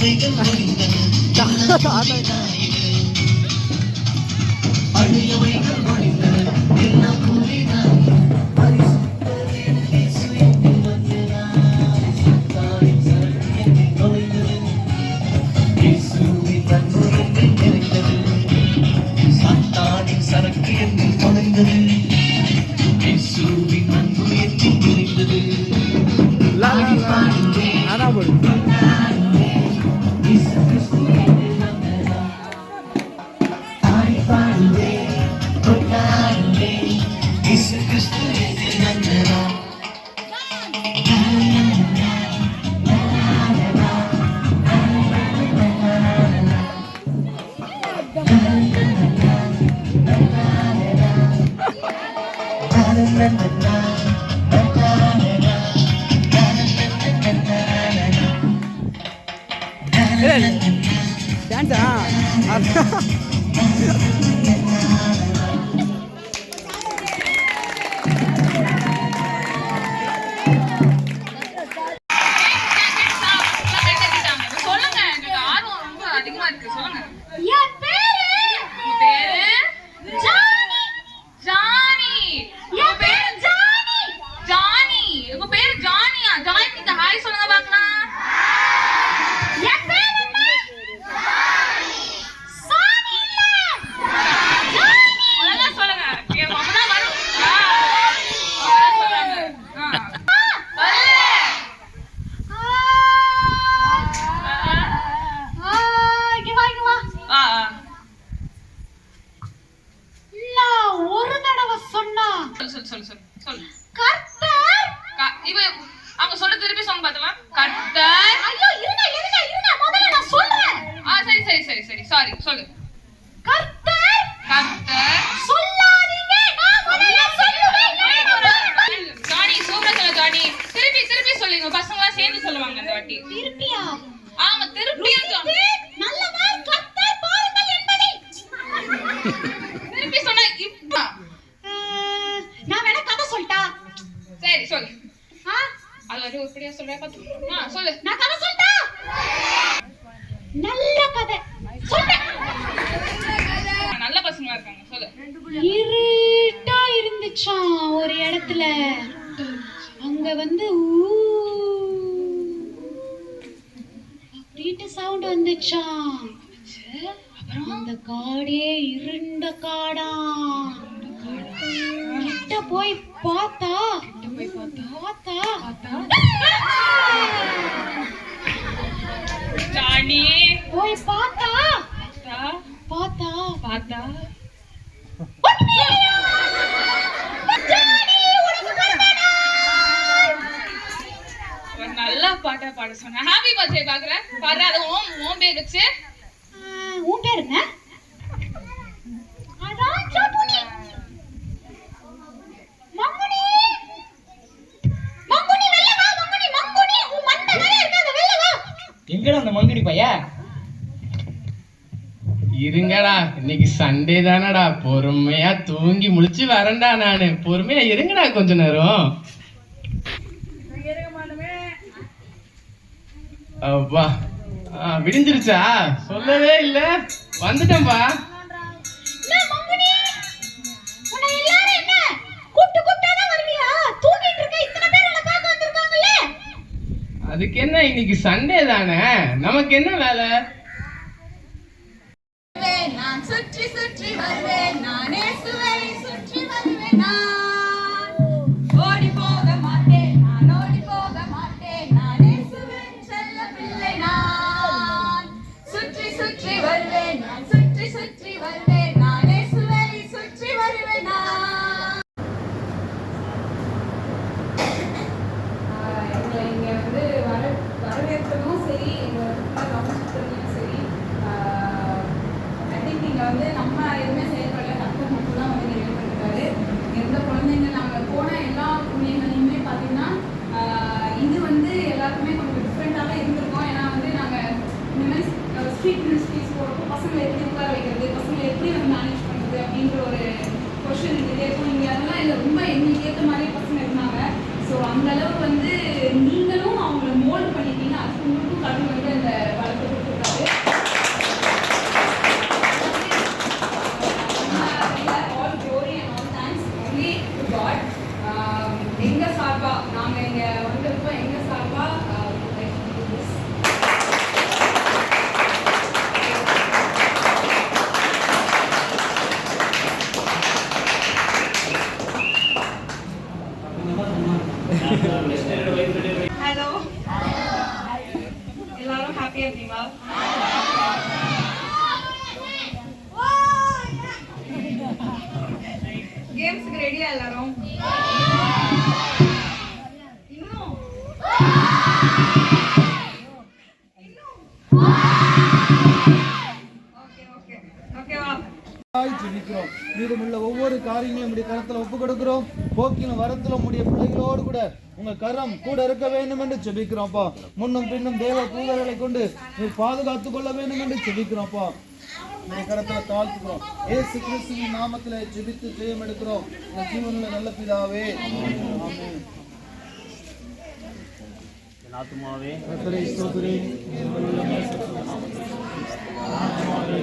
டான்ஸா இருட்டா இருந்துச்சாம் ஒரு இடத்துல. அங்க வந்து அப்படின்ட்டு சவுண்ட் வந்துச்சாம். அப்புறம் அந்த காடே இருண்ட காடா. கிட்ட போய் பார்த்தா ஜானி போய் பார்த்தா ஒரு நல்ல பாட்டா பாட சொன்ன. ஹாப்பி பர்த்டே பாக்குறேன் பாரு. அது உன் பேர் வச்சு. உன் பேர் என்ன? அதான் சாப்புனி. மங்குனி வெல்ல வா. மங்குனி உன் மண்ட நிறைய இருக்காத வெல்ல வா. எங்கடா அந்த மங்குனி பையா? இருங்கடா, இன்னைக்கு சண்டே தானடா, பொறுமையா தூங்கி முழிச்சு வரேன்டா நானு. பொறுமையா இருங்கடா கொஞ்ச நேரம். அப்பா விடிஞ்சிருச்சா? சொல்லவே இல்ல. வந்துட்டேன்பா. அதுக்கு என்ன, இன்னைக்கு சண்டே தானே, நமக்கு என்ன வேலை? நான் சுற்றி சுற்றி வருவேன், நானே சுவரை சுற்றி வருவேன். நான் ஓடி போக மாட்டேன், நான் ஓடி போக மாட்டேன், நானே சுவரின் செல்ல பிள்ளை. நான் சுற்றி சுற்றி வருவேன், நான் சுற்றி சுற்றி வருவேன், நானே சுவரை சுற்றி வருவேன். எங்களை இங்க வந்து வரவேற்கணும் சரி, எங்களை கவனிச்சுக்கிறதையும் சரி. நீங்கள் வந்து நம்ம எதுவுமே செயல்படல, கர்த்தர் மட்டும்தான் வந்து நிறைவேற்றிருக்காரு. எந்த குழந்தைங்க நாங்கள் போன எல்லா புண்ணியங்களையுமே பார்த்தீங்கன்னா இது வந்து எல்லாருக்குமே கொஞ்சம் டிஃப்ரெண்ட்டாக தான் இருந்திருக்கோம். ஏன்னா வந்து நாங்கள் இந்த மாதிரி ஸ்ட்ரீட் மினிஸ்ட்ரிஸ் போகிறப்போ பசங்களை எப்படி உட்கார வைக்கிறது, பசங்களை எப்படி வந்து மேனேஜ் பண்ணுறது அப்படின்ற ஒரு கொஷின் இருந்துகிட்டே இருக்கும். இங்கே அதெல்லாம் இல்லை, ரொம்ப எங்களுக்கு ஏற்ற மாதிரி பசங்க இருந்தாங்க. ஸோ அந்தளவு வந்து நீங்களும் அவங்கள மோல்டு பண்ணிட்டீங்க. அதுக்கு உங்களுக்கும் கடவுள் வந்து அந்த வளர்த்து ஓகே அப்படிவா? கேம்ஸ்க்கு ரெடியா எல்லாரும்? இன்னும் ஓகே ஓகே ஓகேவா? ஜெபிக்கிறோம். மீதமுள்ள ஒவ்வொரு காரியங்களையும் உடைய கரத்துல ஒப்பு கொடுக்கிறோம். போக்கிலும் வரத்துல உடைய பிள்ளைகளோடு கூட உங்க கரம் கூட இருக்க வேண்டும் என்று ஜெபிக்கிறோம்ப்பா. முன்னும் பின்னும் தேவ தூதர்களை கொண்டு நீர் பாதுகாத்துக் கொள்ள வேண்டும் என்று ஜெபிக்கிறோம்ப்பா. உடைய கரத்துல தாழ்த்துக்கிறோம். இயேசு கிறிஸ்துவின் நாமத்திலே ஜெபித்து ஜெயம் எடுக்கிறோம். உங்கள் ஜீவனுள்ள நல்ல பிதாவே. ஆமென். ஆத்துமாவே கர்த்தரை ஸ்தோத்திரி. ஆத்துமாவே